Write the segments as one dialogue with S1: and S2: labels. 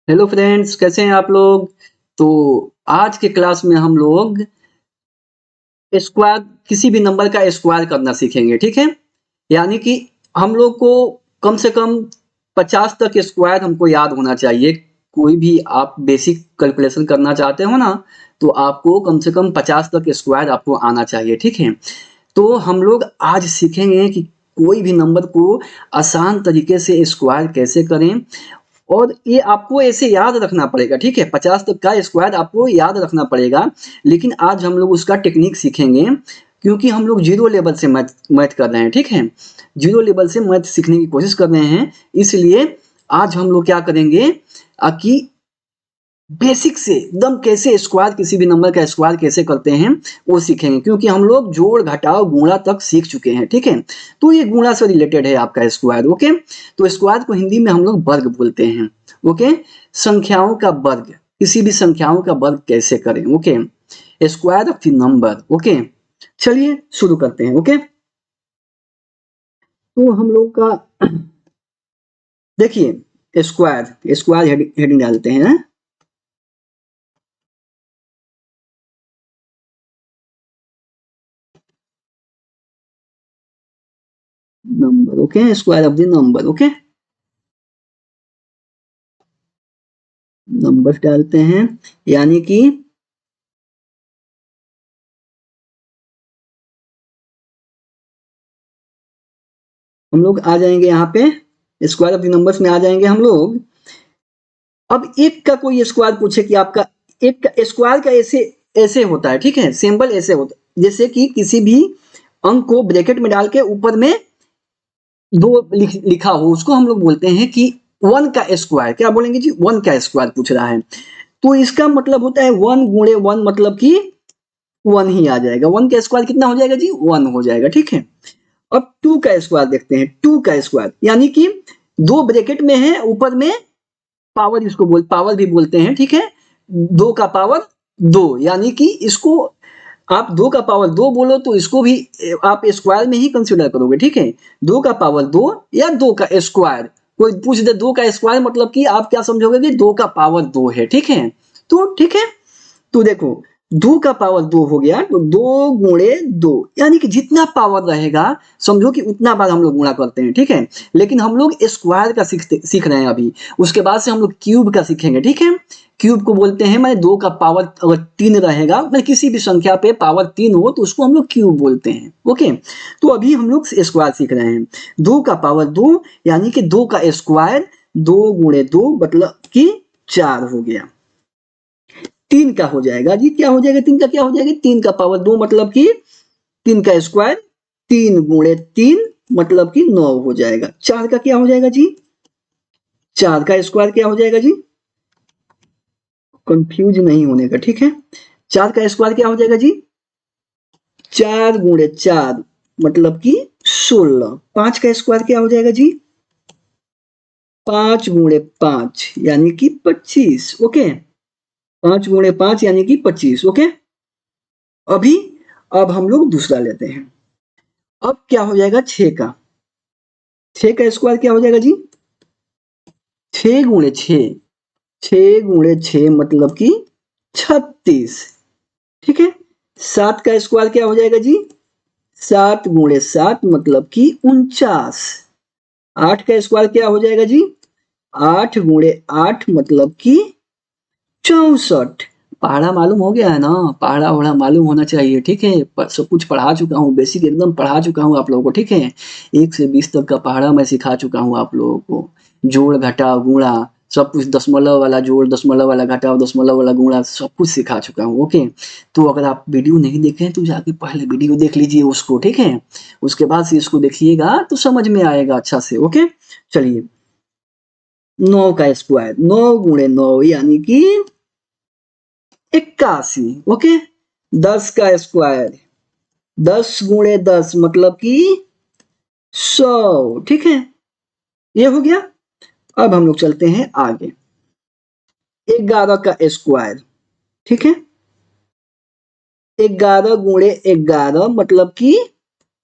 S1: Hello friends, कैसे हैं आप लोग। तो आज के क्लास में हम लोग स्क्वायर, किसी भी नंबर का स्क्वायर करना सीखेंगे। ठीक है, यानी कि हम लोग को कम से कम 50 तक स्क्वायर हमको याद होना चाहिए। कोई भी आप बेसिक कैलकुलेशन करना चाहते हो ना, तो आपको कम से कम 50 तक स्क्वायर आपको आना चाहिए। ठीक है, तो हम लोग आज सीखेंगे कि कोई भी नंबर को आसान तरीके से स्क्वायर कैसे करें, और ये आपको ऐसे याद रखना पड़ेगा। ठीक है, 50 तक का स्क्वायर आपको याद रखना पड़ेगा। लेकिन आज हम लोग उसका टेक्निक सीखेंगे, क्योंकि हम लोग जीरो लेवल से मैथ मैथ कर रहे हैं। ठीक है, जीरो लेवल से मैथ सीखने की कोशिश कर रहे हैं। इसलिए आज हम लोग क्या करेंगे कि बेसिक से एकदम कैसे स्क्वायर, किसी भी नंबर का स्क्वायर कैसे करते हैं वो सीखेंगे, क्योंकि हम लोग जोड़ घटाव गुणा तक सीख चुके हैं। ठीक है, तो ये गुणा से रिलेटेड है आपका स्क्वायर। ओके, तो स्क्वायर को हिंदी में हम लोग वर्ग बोलते हैं। ओके, संख्याओं का वर्ग, किसी भी संख्याओं का वर्ग कैसे करें। Okay, square of the number. Okay, चलिए शुरू करते हैं। ओके, तो हम लोग का देखिए स्क्वायर स्क्वायर हेडिंग डालते हैं। Number, okay, square of the number. Okay, number डालते हैं, यानी कि हम लोग आ जाएंगे यहाँ पे स्क्वायर ऑफ द नंबर्स में आ जाएंगे हम लोग। अब एक का कोई स्क्वायर पूछे कि आपका एक का स्क्वायर का ऐसे ऐसे होता है। ठीक है, सिंबल ऐसे होता है, जैसे कि किसी भी अंक को ब्रैकेट में डाल के ऊपर में दो लिखा हो, उसको हम लोग बोलते हैं कि वन का स्क्वायर। क्या बोलेंगे जी, वन का स्क्वायर पूछ रहा है। तो इसका मतलब होता है वन गुणे वन, मतलब कि वन ही आ जाएगा। वन का स्क्वायर कितना हो जाएगा जी, वन हो जाएगा। ठीक है, अब टू का स्क्वायर देखते हैं। टू का स्क्वायर यानी कि दो ब्रैकेट में है, ऊपर में पावर, इसको पावर भी बोलते हैं। ठीक है, दो का पावर दो, यानी कि इसको आप दो का पावर दो बोलो तो इसको भी आप स्क्वायर में ही कंसिडर करोगे। ठीक है, दो का पावर दो या दो का स्क्वायर, कोई पूछ दे दो का स्क्वायर मतलब कि आप क्या समझोगे कि दो का पावर दो है। ठीक है, तो ठीक है, तो देखो दो का पावर दो हो गया, तो दो गुणे दो, यानी कि जितना पावर रहेगा समझो कि उतना बार हम लोग गुणा करते हैं। ठीक है, लेकिन हम लोग स्क्वायर का सीख रहे हैं अभी। उसके बाद से हम लोग क्यूब का सीखेंगे। ठीक है, क्यूब को बोलते हैं, मैंने दो का पावर अगर तीन रहेगा, मैं किसी भी संख्या पे पावर तीन हो तो उसको हम लोग क्यूब बोलते हैं। ओके, तो अभी हम लोग स्क्वायर सीख रहे हैं। दो का पावर दो, यानी कि दो का स्क्वायर, दो गुणे दो मतलब कि चार हो गया। तीन का हो जाएगा जी, क्या हो जाएगा, तीन का क्या हो जाएगा, तीन का पावर दो मतलब कि तीन का स्क्वायर, तीन गुणे तीन मतलब कि नौ हो जाएगा। चार का क्या हो जाएगा जी, चार का स्क्वायर क्या हो जाएगा जी, कंफ्यूज नहीं होने का। ठीक है, चार का स्क्वायर क्या हो जाएगा जी, चार गुणे चार मतलब कि 16। पांच का स्क्वायर क्या हो जाएगा जी, पांच गुणे पांच यानी कि 25। ओके, पांच गुणे पांच यानी कि 25। ओके, अभी अब हम लोग दूसरा लेते हैं। अब क्या हो जाएगा, छह का, छह का स्क्वायर क्या हो जाएगा जी, छह गुणे छह, छह गुणे छह मतलब कि 36। ठीक है, सात का स्क्वायर क्या हो जाएगा जी, सात गुणे सात मतलब कि 49। आठ का स्क्वायर क्या हो जाएगा जी, आठ गुणे आठ मतलब कि 64। पहाड़ा मालूम हो गया है ना, पहाड़ा वहाड़ा मालूम होना चाहिए। ठीक है, सब कुछ पढ़ा चुका हूँ, बेसिक एकदम पढ़ा चुका हूँ आप लोगों को। ठीक है, 1 से 20 तक का पहाड़ा मैं सिखा चुका हूँ आप लोगों को। जोड़ घटाव गुणा सब कुछ, दशमलव वाला जोड़, दशमलव वाला घटाव, दशमलव वाला गुणा, सब कुछ सिखा चुका हूँ। ओके, तो अगर आप वीडियो नहीं देखे तो जाके पहले वीडियो देख लीजिए उसको। ठीक है, उसके बाद से इसको देखिएगा तो समझ में आएगा अच्छा से। ओके, चलिए, नौ का स्क्वायर, नौ गुणे नौ यानी कि 81। ओके, दस का स्क्वायर, दस गुणे दस मतलब कि 100। ठीक है, ये हो गया। अब हम लोग चलते हैं आगे, 11 का स्क्वायर। ठीक है, 11 गुणे 11 मतलब कि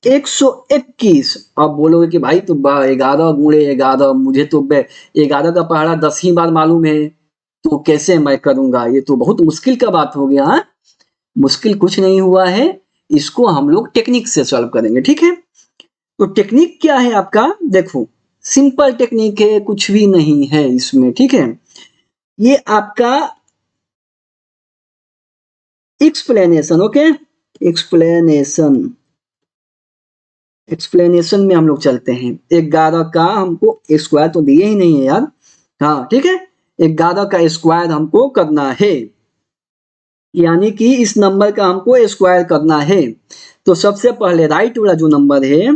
S1: 121। अब बोलोगे कि भाई तो 11 गुणे 11, मुझे तो 11 का पहाड़ा 10 ही बार मालूम है। तो कैसे मैं करूंगा, ये तो बहुत मुश्किल का बात हो गया। मुश्किल कुछ नहीं हुआ है, इसको हम लोग टेक्निक से सॉल्व करेंगे, ठीक है। तो टेक्निक क्या है आपका, देखो सिंपल टेक्निक है, कुछ भी नहीं है इसमें, ठीक है। ये आपका एक्सप्लेनेशन, ओके, एक्सप्लेनेशन, एक्सप्लेनेशन में हम लोग चलते हैं। 11 का हमको स्क्वायर तो दिए ही नहीं है यार, हाँ ठीक है, 11 का स्क्वायर हमको करना है, यानी कि इस नंबर का हमको स्क्वायर करना है। तो सबसे पहले राइट वाला जो नंबर है,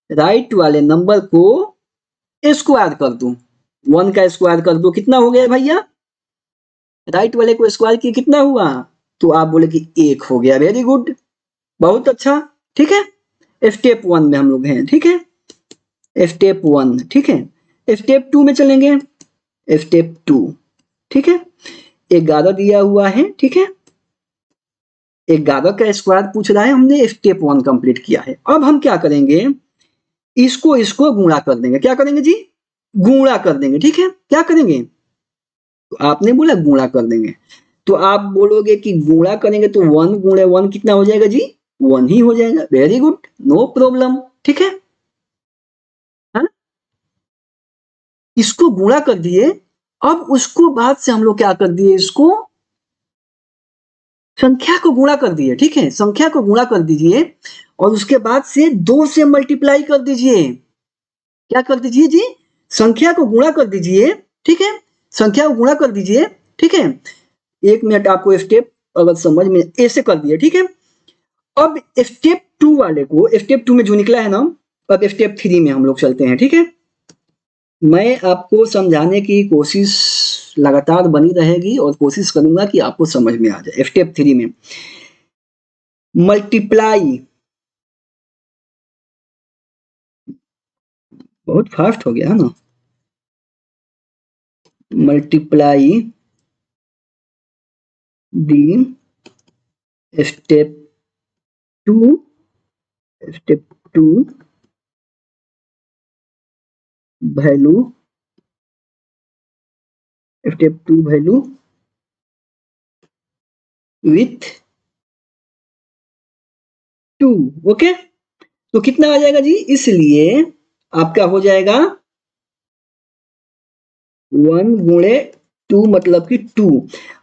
S1: राइट वाले नंबर को स्क्वायर कर दूं, 1 का स्क्वायर कर दो, कितना हो गया भैया, राइट वाले को स्क्वायर किया कितना हुआ, तो आप बोले कि 1 हो गया, वेरी गुड, बहुत अच्छा, ठीक है। स्टेप 1 में हम लोग हैं, ठीक है, स्टेप 1, ठीक है। स्टेप 2 में चलेंगे, स्टेप 2, ठीक है, 11 दिया हुआ है, ठीक है, 11 का स्क्वायर पूछ रहा है, हमने स्टेप 1 कंप्लीट किया है। अब हम क्या करेंगे, इसको इसको गुणा कर देंगे, क्या करेंगे जी, गुणा कर देंगे, ठीक है, क्या करेंगे, तो आपने बोला गुणा कर देंगे, तो आप बोलोगे कि गुणा करेंगे तो 1 गुणे 1 कितना हो जाएगा जी, 1 ही हो जाएगा, वेरी गुड, नो प्रॉब्लम, ठीक है, हाँ? इसको गुणा कर दिए। अब उसको बाद से हम लोग क्या कर दिए, इसको संख्या को गुणा कर दिए, ठीक है, संख्या को गुणा कर दीजिए और उसके बाद से 2 से मल्टीप्लाई कर दीजिए, क्या कर दीजिए जी, संख्या को गुणा कर दीजिए, ठीक है, संख्या को गुणा कर दीजिए, ठीक है। 1 मिनट, आपको स्टेप अगर समझ में ऐसे कर दिए, ठीक है। अब स्टेप 2 वाले को, स्टेप 2 में जो निकला है ना, अब स्टेप 3 में हम लोग चलते हैं, ठीक है। मैं आपको समझाने की कोशिश लगातार बनी रहेगी और कोशिश करूंगा कि आपको समझ में आ जाए। स्टेप 3 में मल्टीप्लाई, बहुत फास्ट हो गया है ना, multiply the step 2, step 2 value, step 2 value with 2, okay. तो कितना आ जाएगा जी, इसलिए आपका हो जाएगा 1 गुणे 2 मतलब कि 2।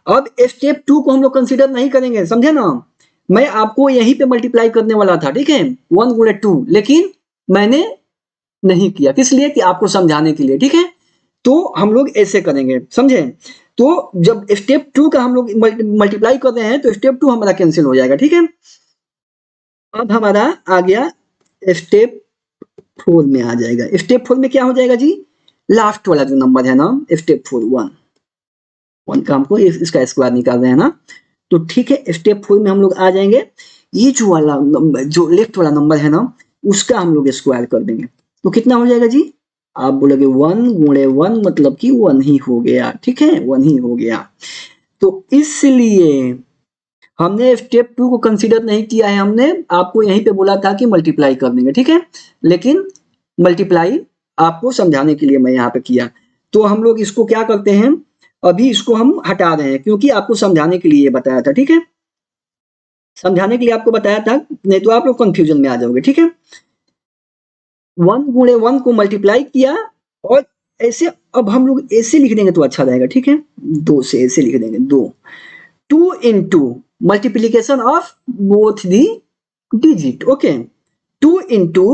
S1: अब स्टेप 2 को हम लोग कंसीडर नहीं करेंगे, समझे ना, मैं आपको यहीं पे मल्टीप्लाई करने वाला था, ठीक है, 1 गुणे 2, लेकिन मैंने नहीं किया, किस लिए, कि आपको समझाने के लिए, ठीक है। तो हम लोग ऐसे करेंगे, समझे। तो जब स्टेप 2 का हम लोग मल्टीप्लाई कर रहे हैं तो स्टेप 2 हमारा कैंसिल हो जाएगा, ठीक है। अब हमारा आ गया स्टेप 4 में आ जाएगा। स्टेप 4 में क्या हो जाएगा जी, लास्ट वाला जो नंबर है ना, स्टेप 4 1 का हमको इसका स्क्वायर निकाल रहे हैं ना, तो ठीक है, स्टेप 4 में हम लोग आ जाएंगे, ये जो वाला नंबर, जो लेफ्ट वाला नंबर है ना, उसका हम लोग स्क्वायर कर देंगे, तो कितना हो जाएगा जी, आप बोलोगे 1 गुणे 1 मतलब कि 1 ही हो गया, ठीक है, 1 ही हो गया। तो इसलिए हमने स्टेप 2 को कंसीडर नहीं किया है, हमने आपको यहीं पे बोला था कि मल्टीप्लाई कर देंगे, ठीक है, लेकिन मल्टीप्लाई आपको समझाने के लिए मैं यहाँ पे किया। तो हम लोग इसको क्या करते हैं, अभी इसको हम हटा रहे हैं, क्योंकि आपको समझाने के लिए बताया था, ठीक है, समझाने के लिए आपको बताया था, नहीं तो आप लोग कंफ्यूजन में आ जाओगे, ठीक है। 1 गुणे 1 को मल्टीप्लाई किया और ऐसे, अब हम लोग ऐसे लिख देंगे तो अच्छा रहेगा, ठीक है, 2 से ऐसे लिख देंगे, 2 into multiplication of both the digit, okay, 2 into,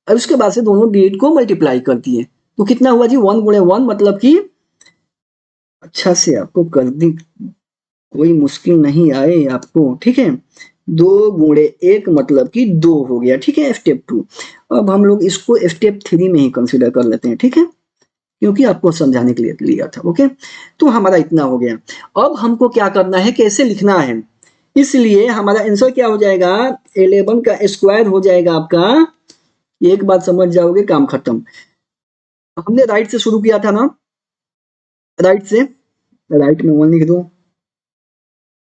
S1: अब उसके बाद से दोनों डिजिट को मल्टीप्लाई कर दिए, तो कितना हुआ जी, 1 गुणे 1 मतलब कि, अच्छा से आपको कर दी, कोई मुश्किल नहीं आए आपको, ठीक है, 2 गुणे 1 मतलब कि 2 हो गया, ठीक है, स्टेप 2। अब हम लोग इसको स्टेप 3 में ही कंसीडर कर लेते हैं, ठीक है, क्योंकि आपको समझाने के लिए लिया था, ओके। तो हमारा इतना हो गया। अब हमको क्या करना है, कैसे लिखना है, इसलिए हमारा आंसर क्या हो जाएगा, 11 का स्क्वायर हो जाएगा आपका, एक बात समझ जाओगे, काम खत्म। हमने राइट से शुरू किया था ना, राइट से, राइट में 1 लिख दो,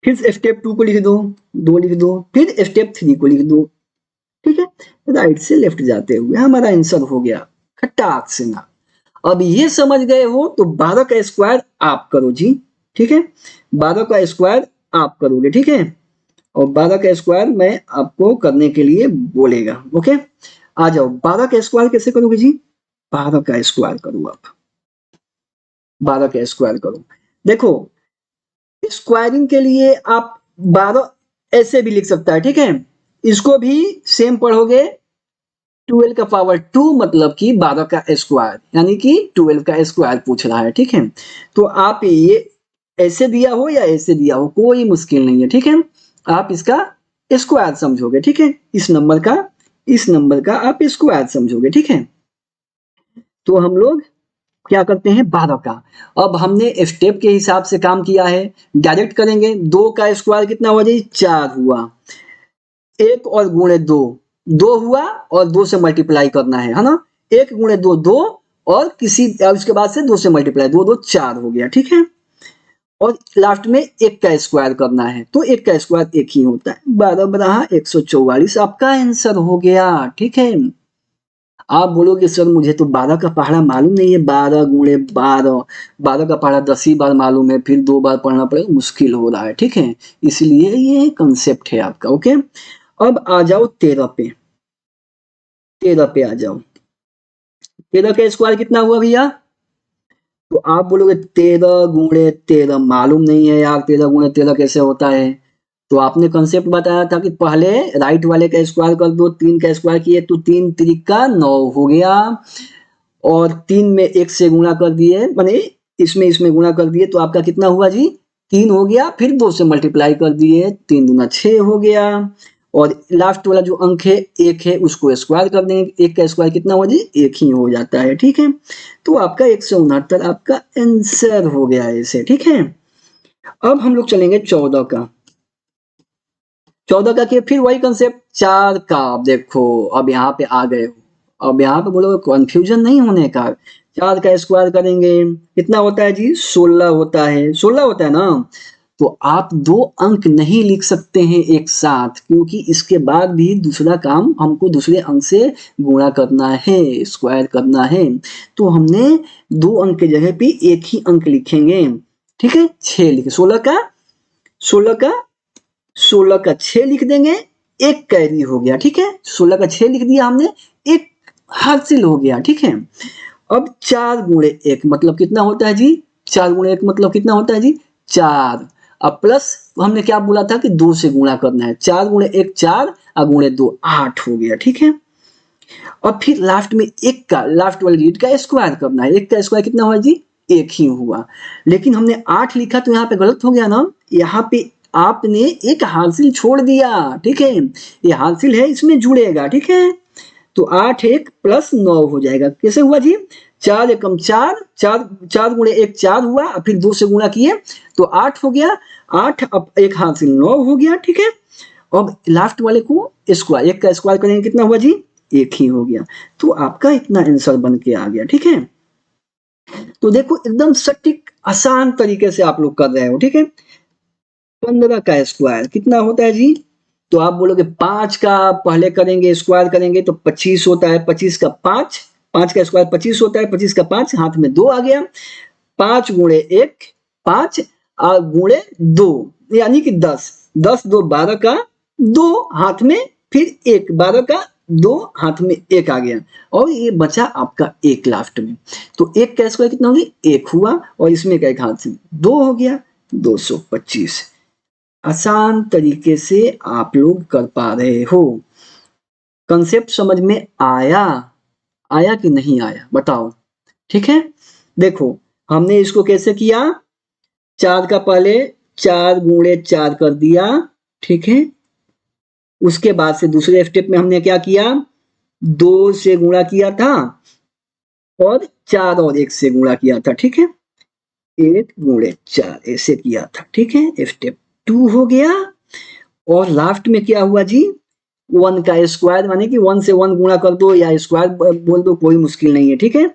S1: फिर स्टेप 2 को लिख दो, 2 लिख दो, फिर स्टेप 3 को लिख दो, ठीक है, राइट से लेफ्ट जाते हुए हमारा आंसर हो गया, खटाक से ना। अब ये समझ गए हो तो 12 का स्क्वायर आप करो जी, ठीक है। 12 का स्क्वायर आप करोगे, ठीक है, और 12 का स्क्वायर मैं आपको करने के लिए बोलेगा। ओके, आ जाओ। 12 का स्क्वायर कैसे करोगे जी? 12 का स्क्वायर करो आप, 12 का स्क्वायर करो। देखो, स्क्वायरिंग के लिए आप 12 ऐसे भी लिख सकता है, ठीक है, इसको भी सेम पढ़ोगे। 12 का पावर 2 मतलब कि 12 का स्क्वायर, यानी कि 12 का स्क्वायर पूछ रहा है, ठीक है। तो आप ये ऐसे दिया हो या ऐसे दिया हो, कोई मुश्किल नहीं है, ठीक है, आप इसका स्क्वायर समझोगे, ठीक है, इस नंबर का आप स्क्वायर समझोगे, ठीक है। तो हम लोग क्या करते हैं, 12 का। अब हमने स्टेप के हिसाब से काम किया है, डायरेक्ट करेंगे। 2 का स्क्वायर कितना हुआ जी? 4 हुआ। 1 और गुणे 2, 2 हुआ और 2 से मल्टीप्लाई करना है ना। 1 गुणे 2, 2, और उसके बाद से 2 से मल्टीप्लाई, 2 2 4 हो गया, ठीक है। और लास्ट में 1 का स्क्वायर करना है, तो 1 का स्क्वायर 1 ही होता है। 12 बराहा 144 आपका आंसर हो गया, ठीक है। आप बोलोगे सर मुझे तो 12 का पहाड़ा मालूम नहीं है, 12 गुणे 12, 12 का पहाड़ा 10 ही बार मालूम है, फिर 2 बार पढ़ना पड़ेगा, मुश्किल हो रहा है, ठीक है, इसलिए ये कंसेप्ट है आपका। ओके, अब आ जाओ 13 पे, 13 पे आ जाओ। 13 का स्क्वायर कितना हुआ भैया? तो आप बोलोगे 13 गुणे 13 मालूम नहीं है यार, 13 गुणे 13 कैसे होता है? तो आपने कंसेप्ट बताया था कि पहले राइट वाले का स्क्वायर कर दो, 3 का स्क्वायर किए तो 3 त्रिका 9 हो गया, और 3 में 1 से गुणा कर दिए, माने इसमें गुणा कर दिए, तो आपका कितना हुआ जी? 3 हो गया, फिर 2 से मल्टीप्लाई कर दिए, 3 दूना 6 हो गया, और लास्ट वाला जो अंक है 1 है, उसको स्क्वायर कर देंगे। 1 का स्क्वायर कितना हुआ जी? 1 ही हो जाता है, ठीक है। तो आपका 169 आपका आंसर हो गया ऐसे, ठीक है। अब हम लोग चलेंगे 14 का। 14 का के फिर वही कंसेप्ट, 4 का। अब देखो, अब यहाँ पे आ गए हो, अब यहाँ पे बोलोगे कंफ्यूजन नहीं होने का। 4 का स्क्वायर करेंगे, कितना होता है जी? 16 होता है, 16 होता है ना। तो आप 2 अंक नहीं लिख सकते हैं एक साथ, क्योंकि इसके बाद भी दूसरा काम हमको दूसरे अंक से गुणा करना है, स्क्वायर करना है। तो हमने 2 अंक की जगह पे एक ही अंक लिखेंगे, ठीक है। 6 लिखे, 16 का 6 लिख देंगे, 1 कैरी हो गया, ठीक है। 16 का 6 लिख दिया हमने, 1 हासिल हो गया, ठीक है। अब 4 गुणे 1 मतलब कितना होता है जी? 4 गुणे 1 मतलब कितना होता है जी? 4। अब प्लस हमने क्या बोला था कि 2 से गुणा करना है, 4 गुणे 1 4 और गुणे 2 8 हो गया, ठीक है। और फिर लास्ट में 1 का, लास्ट वाले डिजिट का स्क्वायर करना है। 1 का स्क्वायर कितना हुआ जी? 1 ही हुआ, लेकिन हमने 8 लिखा तो यहाँ पे गलत हो गया ना। यहाँ पे आपने एक हासिल छोड़ दिया, ठीक है, ये हासिल है, इसमें जुड़ेगा, ठीक है। तो 8 1 प्लस 9 हो जाएगा, कैसे हुआ जी? 4 एकम 4, 4 गुणे 1 4 हुआ, फिर 2 से गुणा किए तो 8 हो गया, 8 अब एक हासिल 9 हो गया, ठीक है। अब लास्ट वाले को स्क्वायर, 1 का स्क्वायर करेंगे, कितना हुआ जी? 1 ही हो गया। तो आपका इतना आंसर बन के आ गया, ठीक है। तो देखो एकदम सटीक आसान तरीके से आप लोग कर रहे हो, ठीक है। 15 का स्क्वायर कितना होता है जी? तो आप बोलोगे 5 का पहले करेंगे, स्क्वायर करेंगे तो 25 होता है, 25 का 5, 5 का स्क्वायर 25 होता है, 25 का 5 हाथ में 2 आ गया, 5 गुणे 1 5 और गुणे 2 यानी कि 10, 10 2 12 का 2 हाथ में, फिर 1 12 का 2 हाथ में 1 आ गया, और ये बचा आपका 1 लास्ट में। तो 1 का स्क्वायर कितना हो गया? 1 हुआ, और इसमें का 1 हाथ से 2 हो गया, 225। आसान तरीके से आप लोग कर पा रहे हो। कंसेप्ट समझ में आया? आया कि नहीं आया बताओ, ठीक है। देखो हमने इसको कैसे किया, 4 का पहले 4 गुणे 4 कर दिया, ठीक है। उसके बाद से दूसरे स्टेप में हमने क्या किया, 2 से गुणा किया था, और 4 और 1 से गुणा किया था, ठीक है। 1 गुणे 4 ऐसे किया था, ठीक है। स्टेप 2 हो गया, और लास्ट में क्या हुआ जी? 1 का स्क्वायर, माने कि 1 से 1 गुणा कर दो या स्क्वायर बोल दो, कोई मुश्किल नहीं है, ठीक है।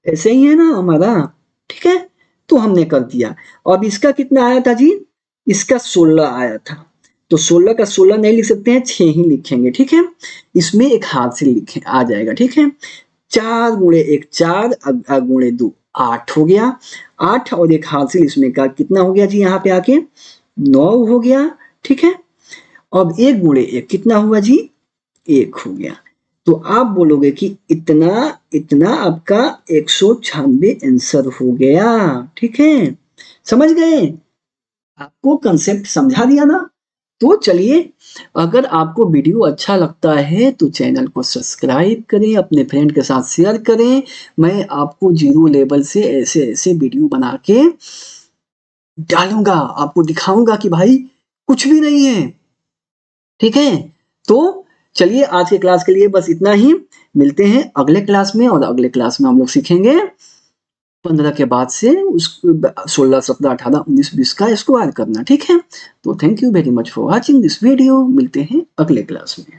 S1: ऐसे ही है ना हमारा, ठीक है। तो हमने कर दिया। अब इसका कितना आया था जी? इसका 16 आया था। तो 16 का 16 नहीं लिख सकते हैं, 6 ही लिखेंगे, ठीक है। इसमें एक हाथ से लिखे आ जाएगा, ठीक है। 4 गुणे 1 4 गुणे 2 8 हो गया, 8 और एक हासिल इसमें का कितना हो गया जी, यहाँ पे आके 9 हो गया, ठीक है। अब 1 गुणे 1 कितना हुआ जी, 1 हो गया। तो आप बोलोगे कि इतना इतना आपका 196 आंसर हो गया, ठीक है। समझ गए, आपको कंसेप्ट समझा दिया ना। तो चलिए, अगर आपको वीडियो अच्छा लगता है तो चैनल को सब्सक्राइब करें, अपने फ्रेंड के साथ शेयर करें। मैं आपको जीरो लेवल से ऐसे ऐसे वीडियो बना के डालूंगा, आपको दिखाऊंगा कि भाई कुछ भी नहीं है, ठीक है। तो चलिए, आज के क्लास के लिए बस इतना ही। मिलते हैं अगले क्लास में, और अगले क्लास में हम लोग सीखेंगे 15 के बाद से उस 16, 17, 18, 19, 20 का स्क्वायर करना, ठीक है। तो thank you very much for watching this video. मिलते हैं अगले क्लास में।